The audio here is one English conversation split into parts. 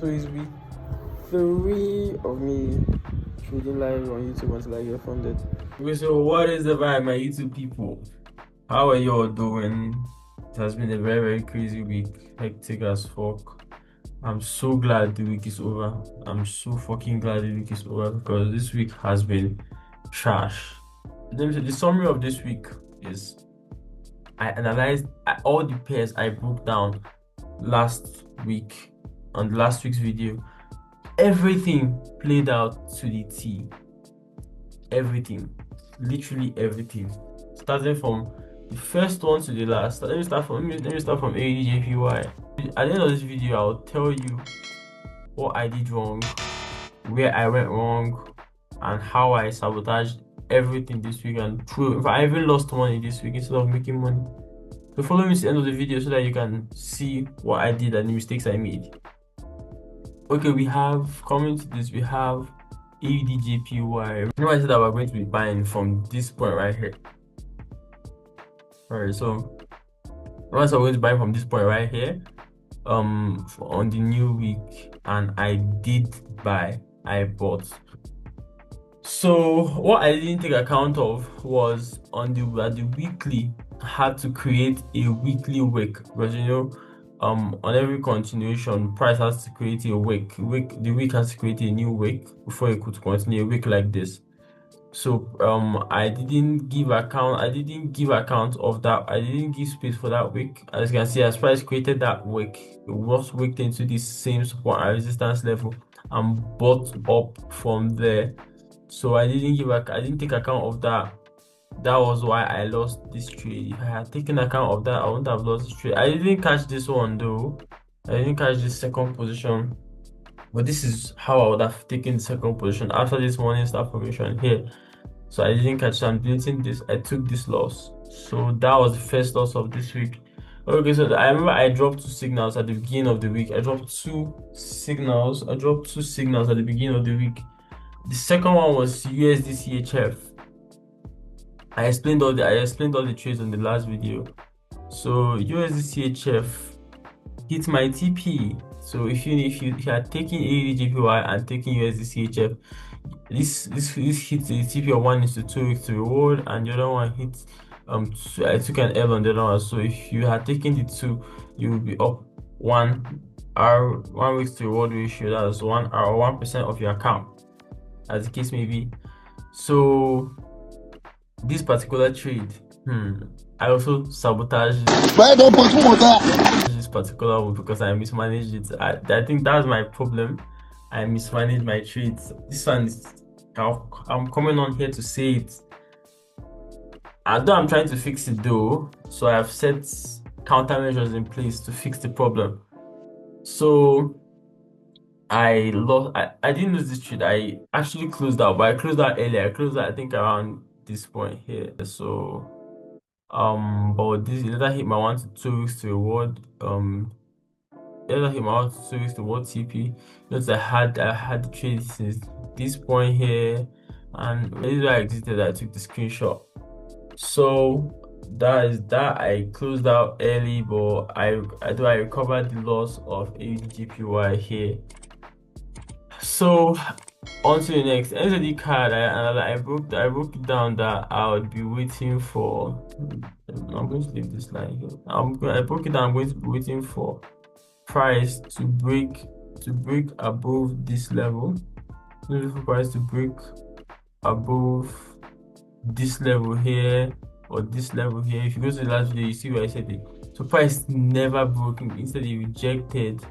So it's week 3 of me trading live on YouTube until I get funded. Okay, so what is the vibe, my YouTube people? How are y'all doing? It has been a very, very crazy week, hectic as fuck. I'm so glad the week is over. I'm so fucking glad the week is over because this week has been trash. Let me say the summary of this week is I analyzed all the pairs I broke down last week on last week's video. Everything played out to the T. Everything, literally everything, starting from the first one to the last. Let me start from ADJPY. At the end of this video, I'll tell you what I did wrong, where I went wrong, and how I sabotaged everything this week. And if I even lost money this week instead of making money. So follow me to the end of the video so that you can see what I did and the mistakes I made. Okay, we have coming to this, we have ADJPY. Remember I said that we're going to be buying from this point right here. Alright, so once I'm going to buy from this point right here, on the new week, and I did buy, I bought. So what I didn't take account of was on the weekly, I had to create a weekly wick because on every continuation, price has to create a wick. The wick has to create a new wick before it could continue a wick like this. So I didn't give account of that. I didn't give space for that wick. As you can see, as price created that wick, it was wicked into the same support and resistance level and bought up from there. So I didn't take account of that. That was why I lost this trade. If I had taken account of that, I wouldn't have lost this trade. I didn't catch this one though. I didn't catch this second position. But this is how I would have taken the second position after this morning star formation here. So I didn't catch it. I'm deleting this. I took this loss. So that was the first loss of this week. Okay, so I remember I dropped 2 signals at the beginning of the week. I dropped two signals at the beginning of the week. The second one was USD CHF. I explained all the trades on the last video. So USD CHF hit my TP. So if you are taking ADJPY and taking USD CHF, this hits the TP of 1:2 weeks to reward, and the other one hits I took an L on the other one. So if you had taken the two, you will be up 1 weeks to reward ratio. That's 1% of your account, as the case may be. So this particular trade, I also sabotaged this particular one because I mismanaged it. I think that's my problem. I mismanaged my trades. This one is, I'm coming on here to say it. Although I'm trying to fix it though, so I have set countermeasures in place to fix the problem. So I didn't lose this trade. I actually closed out, but I closed out earlier. I closed out I think around this point here. So but this later hit my 1 to 2 weeks to reward. Later hit my 1 to 2 weeks to reward TP. Notice I had the trade since this point here, and this is why I exited. I took the screenshot. So that is that. I closed out early, but I recovered the loss of ADJPY here. So on to the next NZD card. I broke it down that I would be waiting for. I'm going to leave this line here. I broke it down. I'm going to be waiting for price to break above this level. Looking for price to break above this level here or this level here. If you go to the last video, you see where I said it. So price never broke. Instead, it rejected.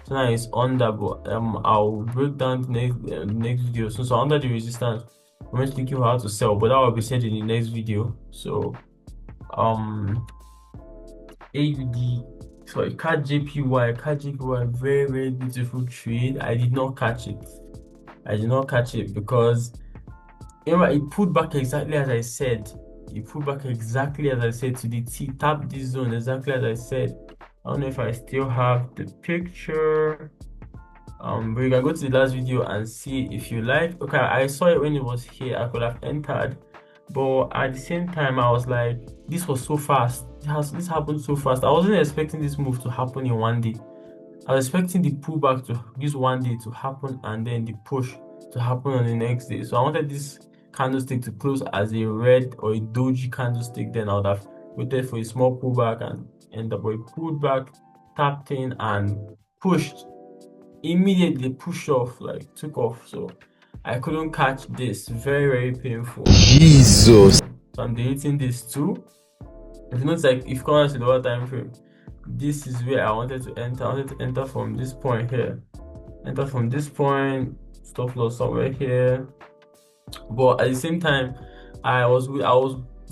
So now it's under, but I'll break down the next video. So under the resistance, I'm going to teach you how to sell, but that will be said in the next video. So CAD JPY, very, very beautiful trade. I did not catch it because remember, it pulled back exactly as I said. To the T, tap this zone exactly as I said. I don't know if I still have the picture. But you can go to the last video and see if you like. Okay, I saw it when it was here. I could have entered, but at the same time, I was like, this was so fast. This happened so fast. I wasn't expecting this move to happen in one day. I was expecting the pullback to this one day to happen and then the push to happen on the next day. So I wanted this candlestick to close as a red or a doji candlestick. Then I would have waited for a small pullback and end up with a pulled back, tapped in and pushed. Immediately pushed off, like took off. So I couldn't catch this. Very, very painful. Jesus. So I'm deleting this too. If you notice, like if you come out to the lower time frame, this is where I wanted to enter. I wanted to enter from this point here. Enter from this point, stop loss somewhere here. But at the same time, I was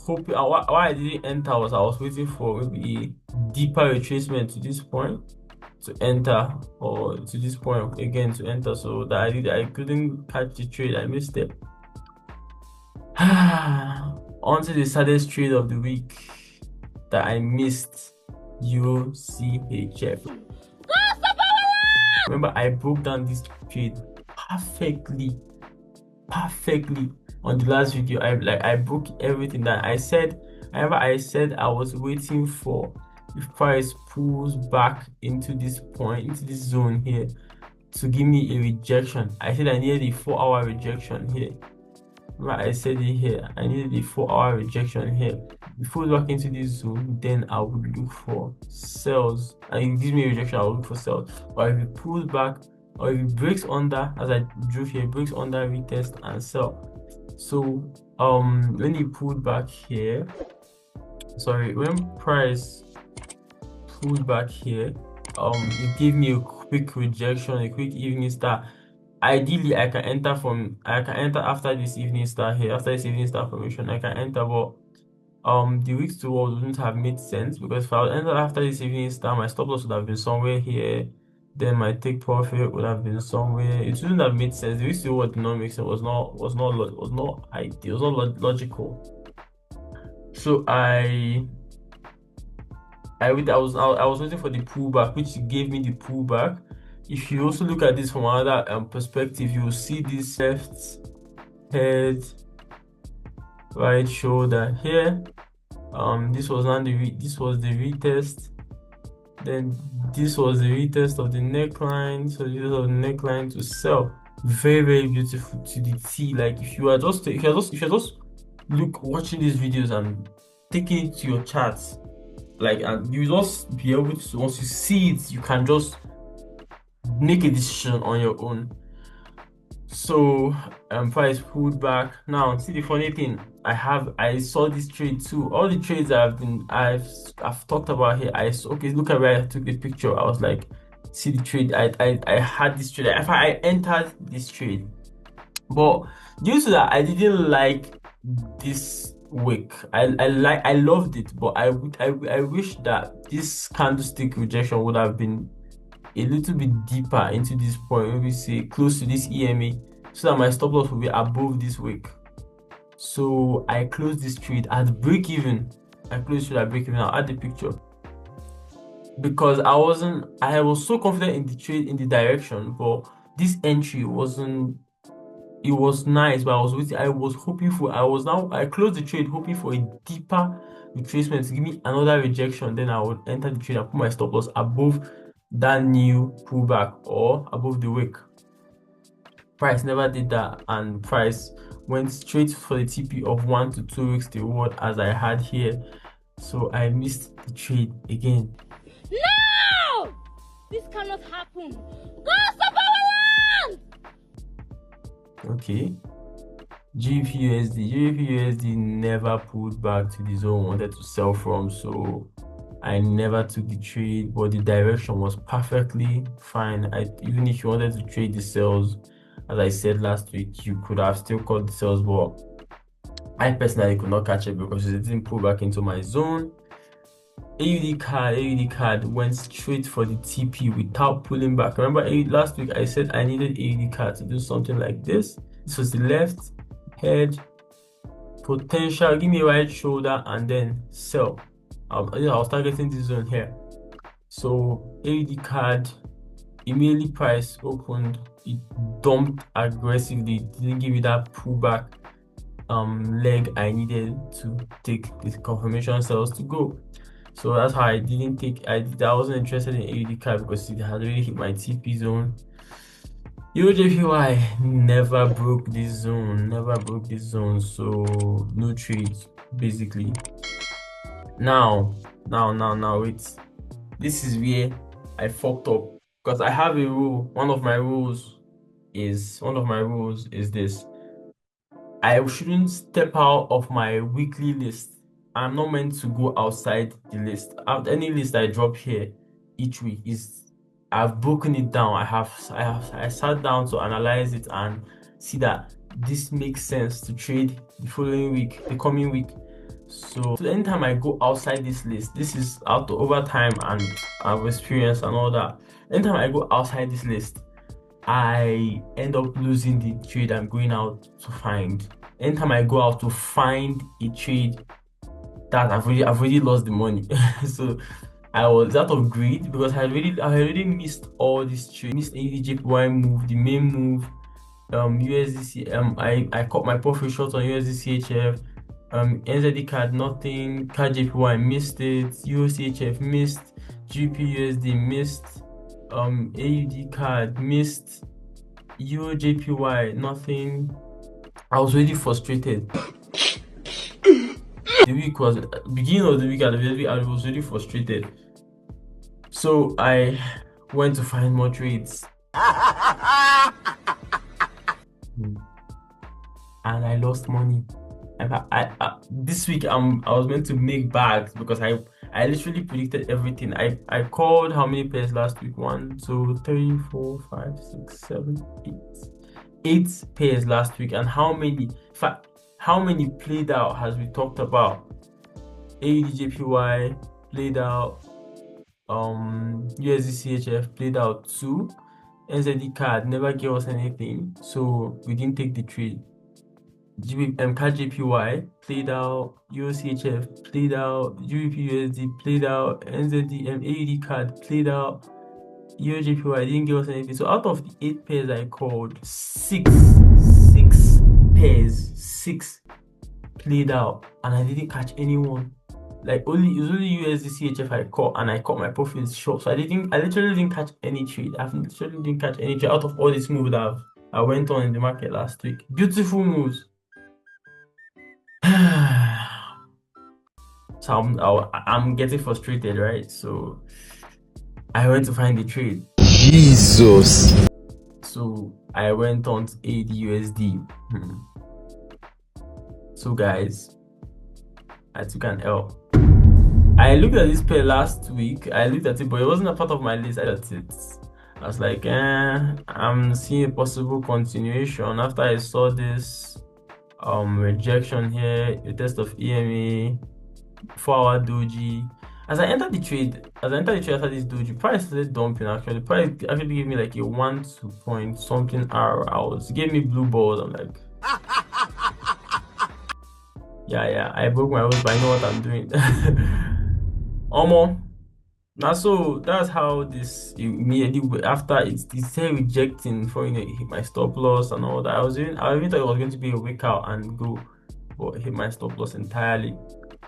hoping why I didn't enter was I was waiting for maybe a deeper retracement to this point to enter, or to this point again to enter. So that I couldn't catch the trade. I missed it. On to the saddest trade of the week that I missed. UCHF. Remember, I broke down this trade perfectly on the last video. I broke everything that I said. I said I was waiting for if price pulls back into this point, into this zone here, to give me a rejection. I said I needed a 4-hour rejection here. Right, I said it here. I needed a 4-hour rejection here. Before back into this zone, then I would look for sells. And it gives me a rejection, I will look for sells. Or if it pulls back, or if it breaks under, as I drew here, breaks under, retest and sell. So when it pulled back here, when price pulled back here, it gave me a quick rejection, a quick evening star. Ideally, I can enter after this evening star here, after this evening star formation. I can enter, but the weeks towards wouldn't have made sense, because if I would enter after this evening star, my stop loss would have been somewhere here. Then my take profit would have been somewhere. It wouldn't have made sense. The weeks towards did not make sense. Was not ideal. It was not logical. So I was waiting for the pullback, which gave me the pullback. If you also look at this from another perspective, you will see this left head, right shoulder here. This was the retest. Then this was the retest of the neckline. So this was the neckline to sell. Very, very beautiful to the T. Like if you're just watching these videos and taking it to your charts, like, and you just be able to, once you see it, you can just make a decision on your own. So price pulled back. Now see the funny thing, I saw this trade too. All the trades I've talked about here, okay, look at where I took the picture. I was like, see the trade, I had this trade. I entered this trade, but due to that, I didn't like this wick. I loved it, but I wish that this candlestick rejection would have been a little bit deeper into this point, maybe say close to this EMA, so that my stop loss will be above this wick. So I closed this trade at break even. I'll add the picture, because I was so confident in the trade, in the direction, but this entry wasn't. It was nice, but I closed the trade hoping for a deeper retracement to give me another rejection. Then I would enter the trade and put my stop loss above that new pullback or above the wick. Price never did that, and price went straight for the TP of 1 to 2 weeks reward as I had here. So I missed the trade again. No! This cannot happen. Go stop our land! Okay. GBPUSD never pulled back to the zone I wanted to sell from, so I never took the trade, but the direction was perfectly fine. Even if you wanted to trade the sales, as I said last week, you could have still caught the sales, but I personally could not catch it because it didn't pull back into my zone. AUD card went straight for the TP without pulling back. Remember last week I said I needed AUD card to do something like this. This was the left head potential, give me a right shoulder and then sell. I was targeting this zone here. So AUD card, immediately price opened, it dumped aggressively, didn't give me that pullback leg I needed to take the confirmation sales to go. So that's how I didn't take. I wasn't interested in AUD card because it had already hit my TP zone. EUJPY never broke this zone, so no trades basically. Now, wait. This is where I fucked up because I have a rule. One of my rules is this. I shouldn't step out of my weekly list. I'm not meant to go outside the list. Any list I drop here each week is I've broken it down. I sat down to analyze it and see that this makes sense to trade the following week, the coming week. So anytime I go outside this list, this is out over time and I've experience and all that. Anytime I go outside this list, I end up losing the trade I'm going out to find. Anytime I go out to find a trade that I've already lost the money. So I was out of greed because I already missed all these trades. Missed AUD move, the main move, USDC. I caught my profit short on USDCHF. NZD card nothing. CAD JPY missed it. USCHF missed. GPUSD missed. AUD card missed. Euro JPY nothing. I was really frustrated. The week was beginning of the week. I was really frustrated. So I went to find more trades. And I lost money. This week I was meant to make bags because I literally predicted everything. I called how many pairs last week? 1, 2, 3, 4, 5, 6, 7, 8 pairs last week. And how many played out has we talked about? AUD/JPY played out, USDCHF played out 2. NZD card never gave us anything, so we didn't take the trade. CAD JPY played out, USCHF played out, GBPUSD played out, NZD AUD card played out, EUJPY didn't give us anything. So out of the 8 pairs I called, 6 pairs played out, and I didn't catch anyone. Like it was only USDCHF I caught, and I caught my profits short. So I literally didn't catch any trade. I literally didn't catch any trade out of all these moves that I went on in the market last week. Beautiful moves. So I'm getting frustrated, right? So I went to find the trade. Jesus. So I went on to AUD/USD. So guys, I took an L. I looked at this pair last week. I looked at it, but it wasn't a part of my list. I looked at it. I was like, I'm seeing a possible continuation after I saw this rejection here, a test of EMA, 4-hour doji. As I entered the trade after this doji, price started dumping. Actually, price actually gave me like a 1-2 point something hour. It gave me blue balls. I'm like, yeah, I broke my rules, but I know what I'm doing. Now, so that's how this immediately after it said rejecting for hit my stop loss and all that. I even thought it was going to be a wake out and go, but hit my stop loss entirely.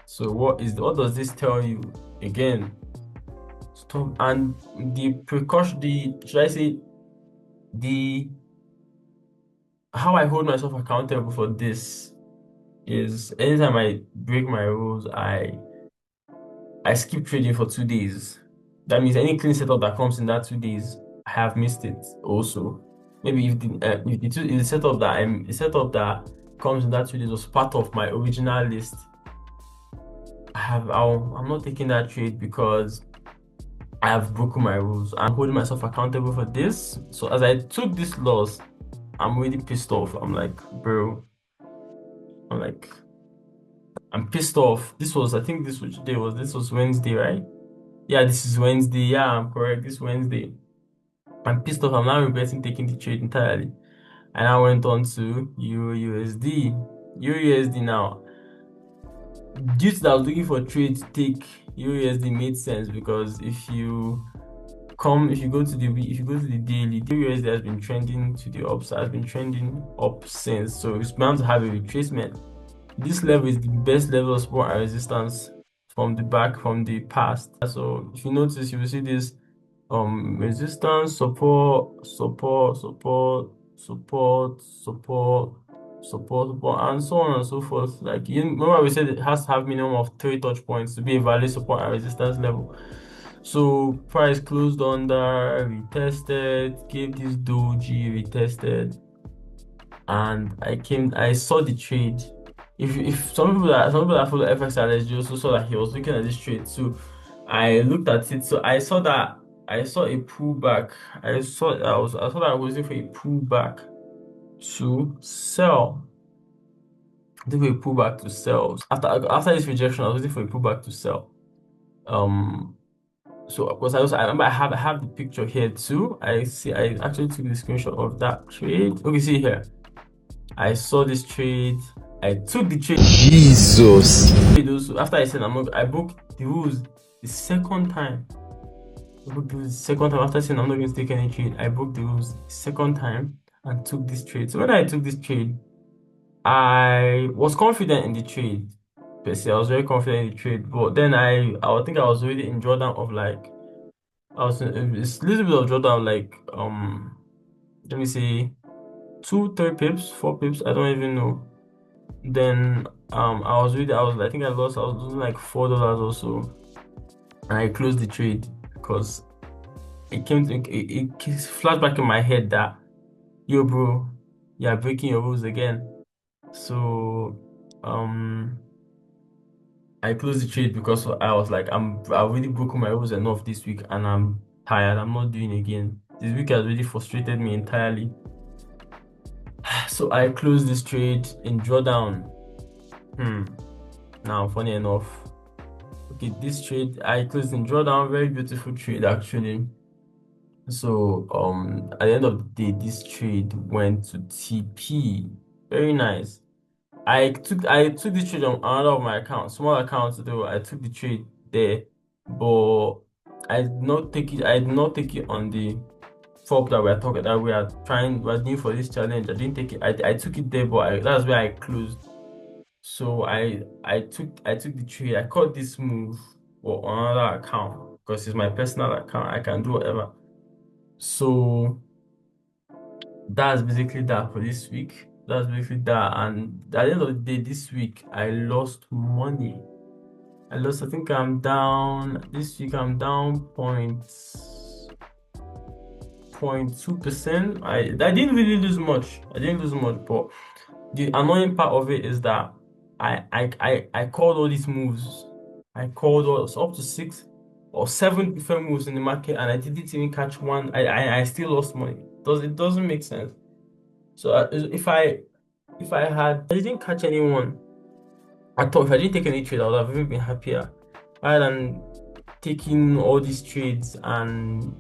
So what does this tell you? Again, stop. And the precaution, how I hold myself accountable for this is anytime I break my rules, I skip trading for 2 days. That means any clean setup that comes in that 2 days, I have missed it also. Maybe if the setup that comes in that 2 days was part of my original list, I'm not taking that trade because I have broken my rules. I'm holding myself accountable for this. So as I took this loss, I'm really pissed off. I'm like, bro, I'm pissed off. I think this was Wednesday, right? Yeah, this is Wednesday. Yeah, I'm correct. This Wednesday. I'm pissed off. I'm now regretting taking the trade entirely. And I went on to EURUSD. EURUSD now. Due to that, I was looking for a trade to take EURUSD made sense because if you go to the daily, EURUSD has been trending to the upside, has been trending up since. So it's bound to have a retracement. This level is the best level of support and resistance from the back, from the past. So if you notice, you will see this resistance, support, and so on and so forth. Like, you remember we said it has to have minimum of 3 touch points to be a valid support and resistance level. So price closed under, retested, gave this doji, retested, and I saw the trade. If some people that follow FXALexG also saw that he was looking at this trade too. I looked at it, so I saw a pullback. I saw that I was waiting for a pullback to sell. Waiting for a pullback to sell. After this rejection, I was waiting for a pullback to sell. So of course I remember I have the picture here too. I actually took the screenshot of that trade. Okay, see here. I saw this trade. I took the trade. Jesus. After I said I broke the rules the second time. I broke the rules the second time after saying I'm not going to take any trade. I broke the rules the second time and took this trade. So when I took this trade, I was confident in the trade. I was very confident in the trade, but then I think I was already in drawdown of like it's a little bit of drawdown, like let me see, 3 pips, 4 pips, I don't even know. Then I was I think I was losing like $4 or so, and I closed the trade because it flashed back in my head that, yo bro, you're breaking your rules again. So I closed the trade because I was like, I've already broken my rules enough this week and I'm tired. I'm not doing again. This week has really frustrated me entirely. So I closed this trade in drawdown. Now, funny enough, okay, this trade I closed in drawdown, very beautiful trade actually. So at the end of the day, this trade went to TP. Very nice. I took this trade on another of my accounts, small accounts though. I took the trade there, but I did not take it. I did not take it on the prop that we're doing for this challenge. I didn't take it. I took it there, but that's where I closed. So I took the trade. I caught this move for another account because it's my personal account. I can do whatever. So that's basically that for this week. That's basically that. And at the end of the day, this week I lost money. I think I'm down this week. I'm down 0.2%. I didn't really lose much. But the annoying part of it is that I called all these moves. I called up to 6 or 7 different moves in the market, and I didn't even catch one. I still lost money. It doesn't make sense. So if I didn't catch anyone, I thought if I didn't take any trade, I would have even been happier, rather than taking all these trades and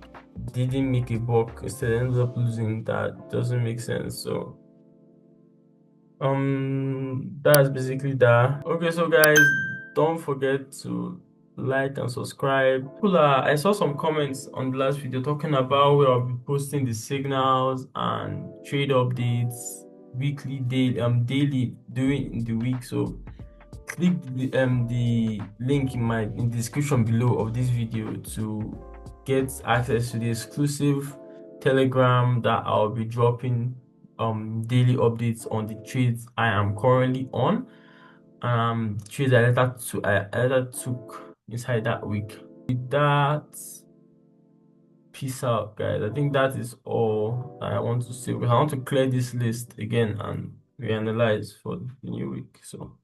didn't make a buck. Instead, I ended up losing. That doesn't make sense. So that's basically that. Okay, so guys, don't forget to like and subscribe. I saw some comments on the last video talking about where I'll be posting the signals and trade updates weekly, daily during the week. So click the link in the description below of this video to get access to the exclusive Telegram that I'll be dropping daily updates on the trades I am currently on, trades I later took inside that week. With that, peace out guys. I think that is all I want to say, because I want to clear this list again and reanalyze for the new week. So